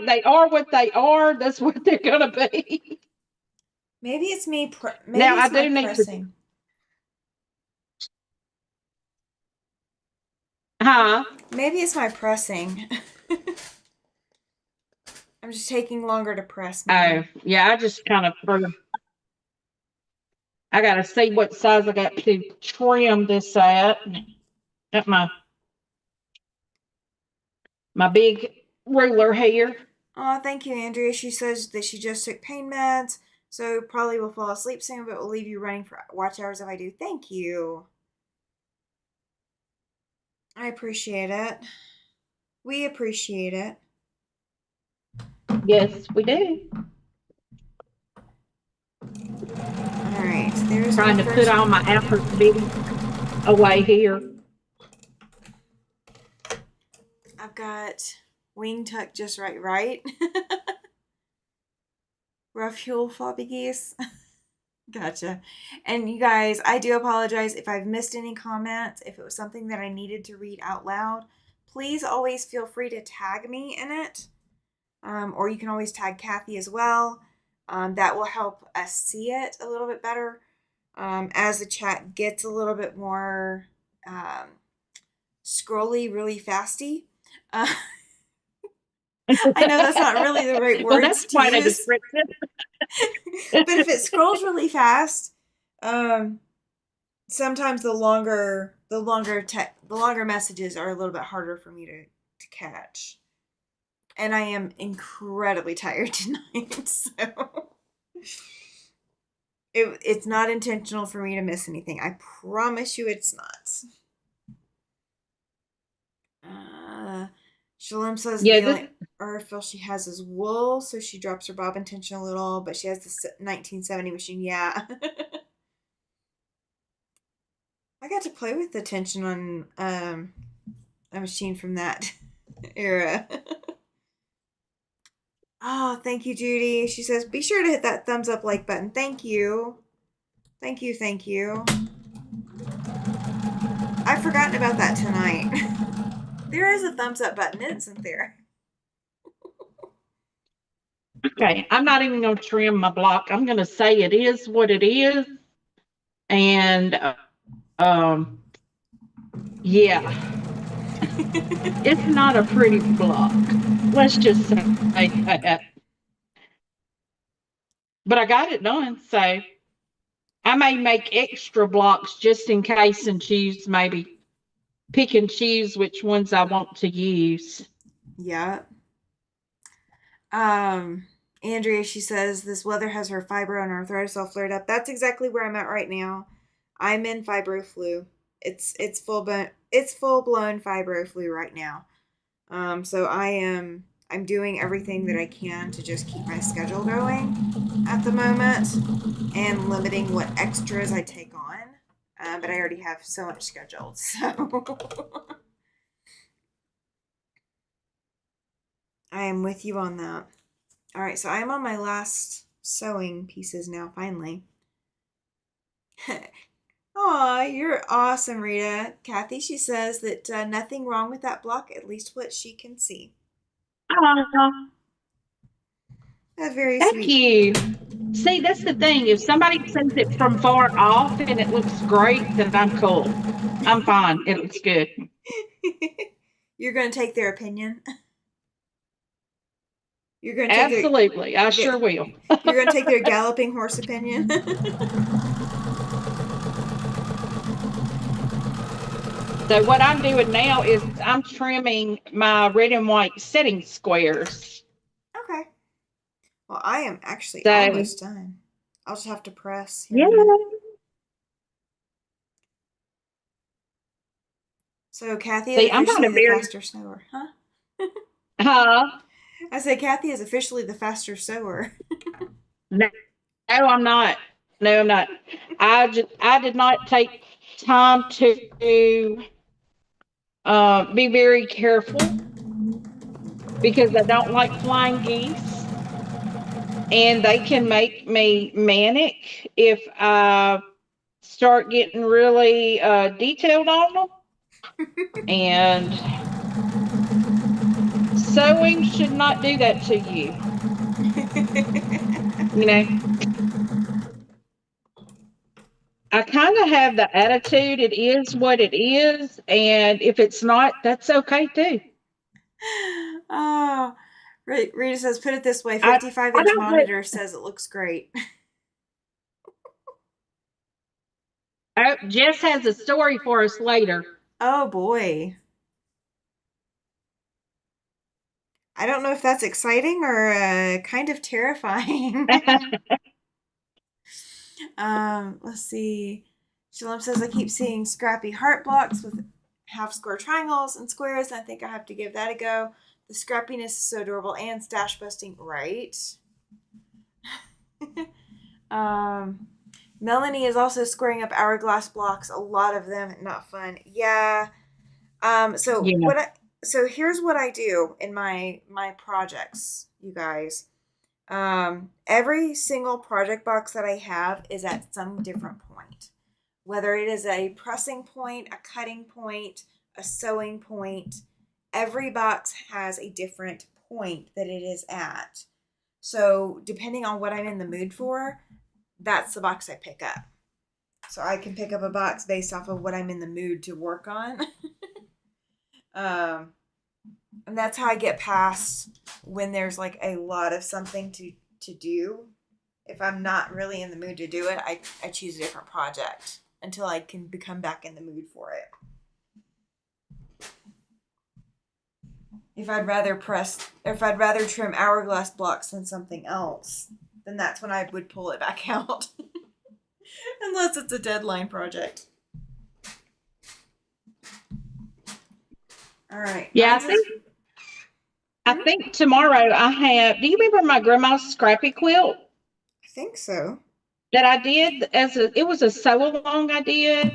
they are what they are. That's what they're gonna be. Maybe it's me. Maybe Now I it's my do need to. pressing. Huh? Maybe it's my pressing. I'm just taking longer to press. Maybe. Oh, yeah. I just kind of threw. I gotta see what size I got to trim this at my big ruler here. Oh, thank you, Andrea. She says that she just took pain meds, so probably will fall asleep soon, but will leave you running for watch hours if I do. Thank you. I appreciate it. We appreciate it. Yes, we do. All right, there's Trying my to put first. all my alphabet away here. I've got wing tuck just right. Rough fuel floppy geese. Gotcha. And you guys, I do apologize if I've missed any comments. If it was something that I needed to read out loud, please always feel free to tag me in it. Or you can always tag Cathy as well. That will help us see it a little bit better as the chat gets a little bit more scrolly, really fasty. I know that's not really the right Well, words that's to quite a use. description. But if it scrolls really fast, sometimes the longer messages are a little bit harder for me to catch. And I am incredibly tired tonight, so it's not intentional for me to miss anything. I promise you it's not. Shalom says Yeah, the only earth feel she has is wool, so she drops her bobbin tension a little, but she has the 1970 machine. Yeah. I got to play with the tension on a machine from that era. Oh, thank you, Judy. She says, be sure to hit that thumbs up like button. Thank you. Thank you, thank you. I've forgotten about that tonight. There is a thumbs up button, isn't there? okay. I'm not even going to trim my block. I'm going to say it is what it is. And yeah, it's not a pretty block. Let's just say that. But I got it done. So I may make extra blocks just in case and choose maybe pick and choose which ones I want to use. Yeah. Andrea, she says this weather has her fibro and arthritis all flared up. That's exactly where I'm at right now. I'm in fibro flu. It's full blown fibro flu right now. So I'm doing everything that I can to just keep my schedule going at the moment and limiting what extras I take on. But I already have so much scheduled, so I am with you on that. All right, so I'm on my last sewing pieces now, finally. Aw, you're awesome, Rita. Cathy, she says that nothing wrong with that block, at least what she can see. That's very Thank sweet. you. See, that's the thing. If somebody sees it from far off and it looks great, then I'm cool. I'm fine. It looks good. You're going to take their opinion? You're going to take Absolutely. I sure will. you're going to take their galloping horse opinion. So what I'm doing now is I'm trimming my red and white setting squares. Okay. Well, I am actually So almost done. I'll just have to press here yeah. in a minute. So Cathy is See, I'm not officially a the very faster sewer, huh? huh? I say Cathy is officially the faster sewer. No, I'm not. No, I'm not. I did not take time to be very careful because I don't like flying geese, and they can make me manic if I start getting really detailed on them. And sewing should not do that to you. You know, I kind of have the attitude it is what it is, and if it's not, that's okay too. Oh, Rita says, put it this way, I 55-inch don't let monitor says it looks great. Jess has a story for us later. Oh boy. I don't know if that's exciting or kind of terrifying. Let's see. Shalom says, I keep seeing scrappy heart blocks with half square triangles and squares, and I think I have to give that a go. The scrappiness is so adorable and stash busting, right? um, Melanie is also squaring up hourglass blocks, a lot of them, not fun. Yeah. Yeah. So here's what I do in my projects, you guys. Every single project box that I have is at some different point. Whether it is a pressing point, a cutting point, a sewing point, every box has a different point that it is at. So, depending on what I'm in the mood for, that's the box I pick up. So, I can pick up a box based off of what I'm in the mood to work on. um, and that's how I get past when there's like a lot of something to do. If I'm not really in the mood to do it, I choose a different project until I can become back in the mood for it. If I'd rather trim hourglass blocks than something else, then that's when I would pull it back out. Unless it's a deadline project. All right. Yeah, I think tomorrow I have. Do you remember my grandma's scrappy quilt I think so. that I did it was a sew along I did.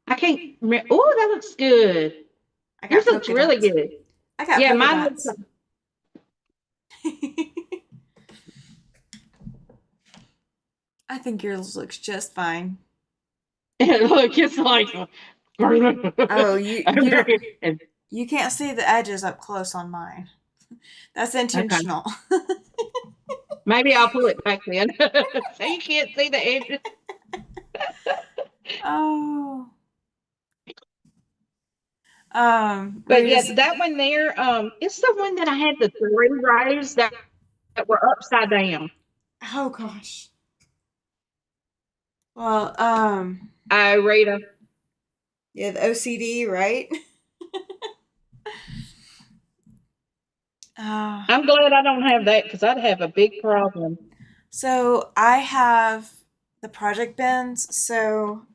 I can't remember. Oh, that looks good. I got Yours looks polka really dots. good. I got Yeah, polka mine looks. dots. I think yours looks just fine. Look, it's like. Oh, you don't you can't see the edges up close on mine. That's Okay. intentional. Maybe I'll pull it back then, so you can't see the edges. Oh. But Rita. yeah, that one there, it's the one that I had the 3 rows that were upside down. Oh gosh. Well, Oh, Rita. yeah, the OCD, right? uh, I'm glad I don't have that because I'd have a big problem. so I have the project bins. Oh,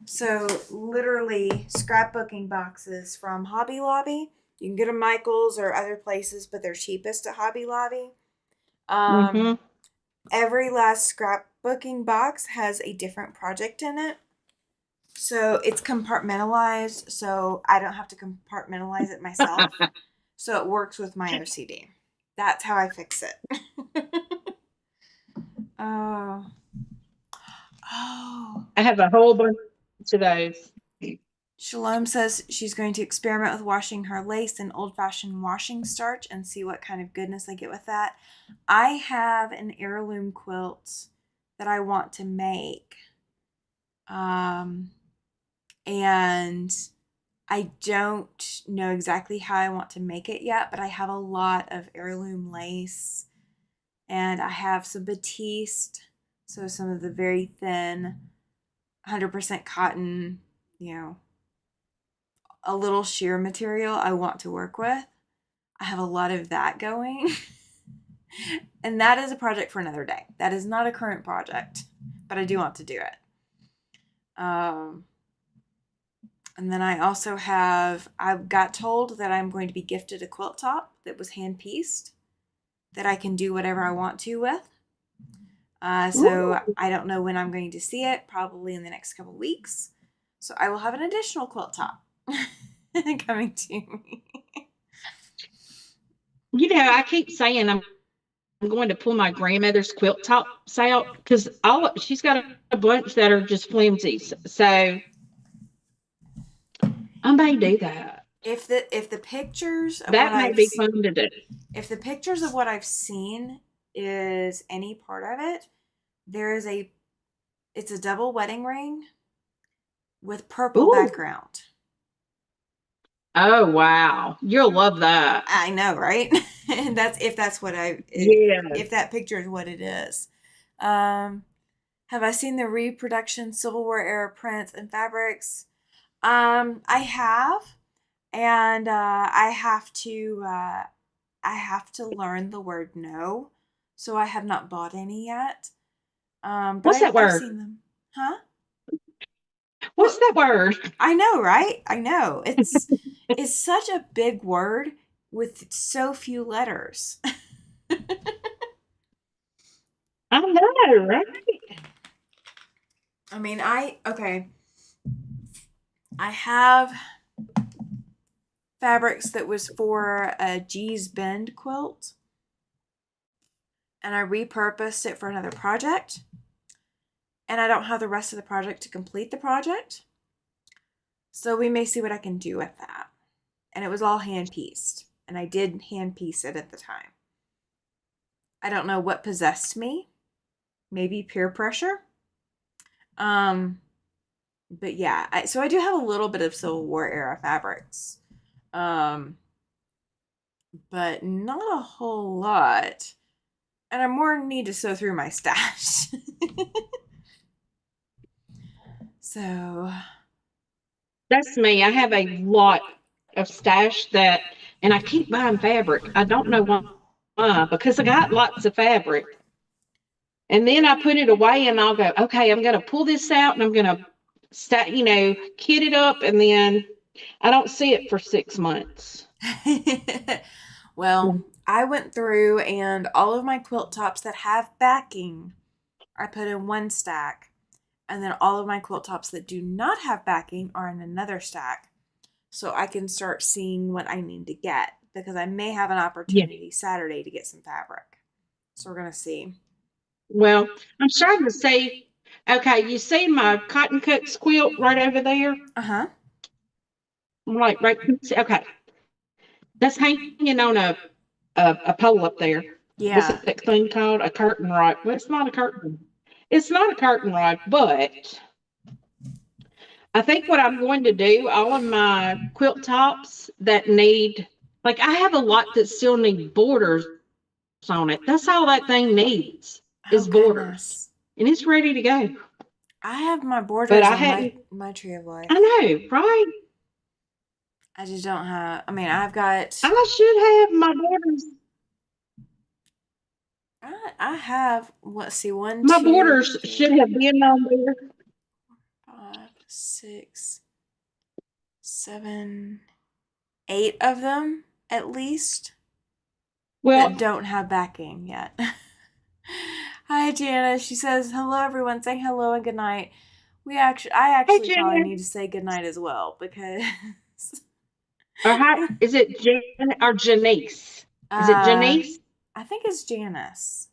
so literally scrapbooking boxes from Hobby Lobby. You can get them Michaels or other places, but they're cheapest at Hobby Lobby. Mm-hmm. Every last scrapbooking box has a different project in it. So it's compartmentalized, so I don't have to compartmentalize it myself. So it works with my OCD. That's how I fix it. Oh. Oh. I have a whole bunch of those. Shalom says she's going to experiment with washing her lace in old-fashioned washing starch and see what kind of goodness I get with that. I have an heirloom quilt that I want to make. Um, and I don't know exactly how I want to make it yet, but I have a lot of heirloom lace and I have some batiste, so some of the very thin 100% cotton, you know, a little sheer material I want to work with. I have a lot of that going. And that is a project for another day. That is not a current project, but I do want to do it. And then I also I got told that I'm going to be gifted a quilt top that was hand pieced that I can do whatever I want to with. So Ooh. I don't know when I'm going to see it, probably in the next couple weeks. So I will have an additional quilt top coming to me. I keep saying I'm going to pull my grandmother's quilt tops out because all she's got a bunch that are just flimsies. So I may do that. If the pictures of what That may I've be fun to do. if the pictures of what I've seen is any part of it, there is a it's a double wedding ring with purple Ooh. background. Oh wow. You'll love that. I know, right? And that's what Yeah. if that picture is what it is. Um, have I seen the reproduction silverware era prints and fabrics? I have, and I have to learn the word no, so I have not bought any yet. But What's that I've word? seen them. Huh? What's What? that word? I know, right? I know. It's such a big word with so few letters. I know, right? I mean, okay. I have fabrics that was for a G's Bend quilt, and I repurposed it for another project. And I don't have the rest of the project to complete the project. So we may see what I can do with that. And it was all hand pieced. And I did hand piece it at the time. I don't know what possessed me. Maybe peer pressure. Um, but yeah, so I do have a little bit of Civil War era fabrics. Um, but not a whole lot. And I more need to sew through my stash. So, That's me. I have a lot of stash and I keep buying fabric. I don't know why, because I got lots of fabric. And then I put it away and I'll go, okay, I'm going to pull this out and I'm going to kit it up. And then I don't see it for 6 months. well, I went through and all of my quilt tops that have backing, I put in one stack. And then all of my quilt tops that do not have backing are in another stack. So I can start seeing what I need to get because I may have an Yeah. opportunity Saturday to get some fabric. So we're going to see. Well, I'm trying to say, okay, you see my cotton cuts quilt right over there? Uh huh. I'm like, right, okay. That's hanging on a pole up there. What's Yeah. that thing called? A curtain rod. Well, it's not a curtain. It's not a curtain rod, but I think what I'm going to do, all of my quilt tops that need, like I have a lot that still need borders on it. That's all that thing needs Oh is borders. goodness. And it's ready to go. I have my But borders I on hadn't, my tree of I life. know, right? I just don't have. I mean, I've got. I should have my borders. I have. Let's see. One, My two, borders should three, have been on there. 5, 6, 7, 8 of them at least that Well, don't have backing yet. Hi, Jana. She says hello, everyone. Say hello and good night. I hey, actually probably Jen. need to say good night as well because. Or how, is it Jen or Janice? Is it uh, Janice? I think it's Janice.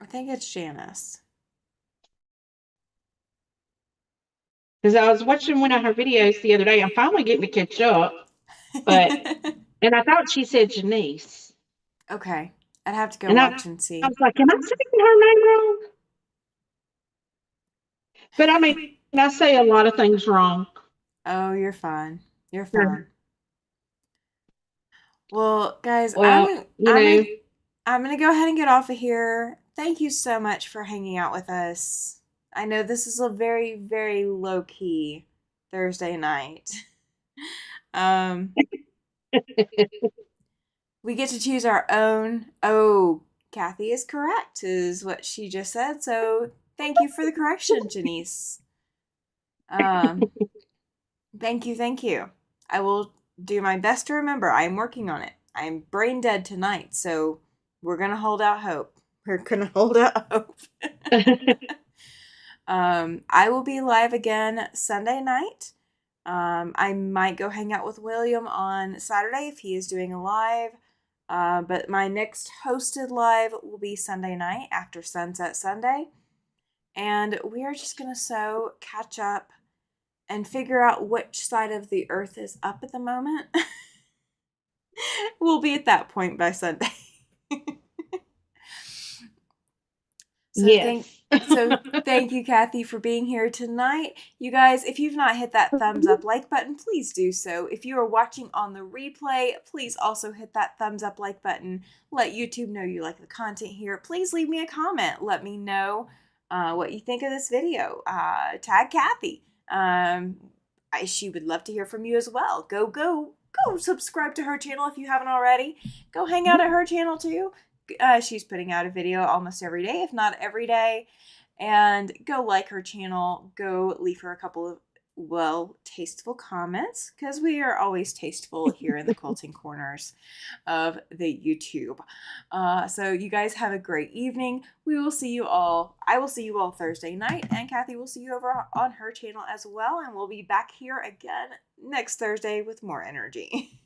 I think it's Janice. Because I was watching one of her videos the other day. I'm finally getting to catch up. But, and I thought she said Janice. Okay, I'd have to go And watch and I see. was like, am I saying her name wrong? But I mean, I say a lot of things wrong. Oh, you're fine. You're fine. Well, guys, Well, I'm gonna go ahead and get off of here. Thank you so much for hanging out with us. I know this is a very, very low key Thursday night. Um, we get to choose our own. Oh, Cathy is correct, is what she just said. So thank you for the correction, Janice. Um, thank you, thank you. I will do my best to remember. I'm working on it. I'm brain dead tonight, so we're gonna hold out hope. We're gonna hold out hope. I will be live again Sunday night. I might go hang out with William on Saturday if he is doing a live. But my next hosted live will be Sunday night after Sunset Sunday. And we are just going to catch up and figure out which side of the earth is up at the moment. We'll be at that point by Sunday. So thank yes. so thank you, Cathy, for being here tonight. You guys, if you've not hit that thumbs up like button, please do so. If you are watching on the replay, please also hit that thumbs up like button. Let YouTube know you like the content here. Please leave me a comment. Let me know what you think of this video. Tag Cathy. She would love to hear from you as well. Go subscribe to her channel if you haven't already. Go hang out at her channel too. She's putting out a video almost every day, if not every day. And go like her channel. Go leave her a couple of, well, tasteful comments, because we are always tasteful here in the quilting corners of the YouTube. So you guys have a great evening. We will see you all. I will see you all Thursday night, and Cathy will see you over on her channel as well. And we'll be back here again next Thursday with more energy.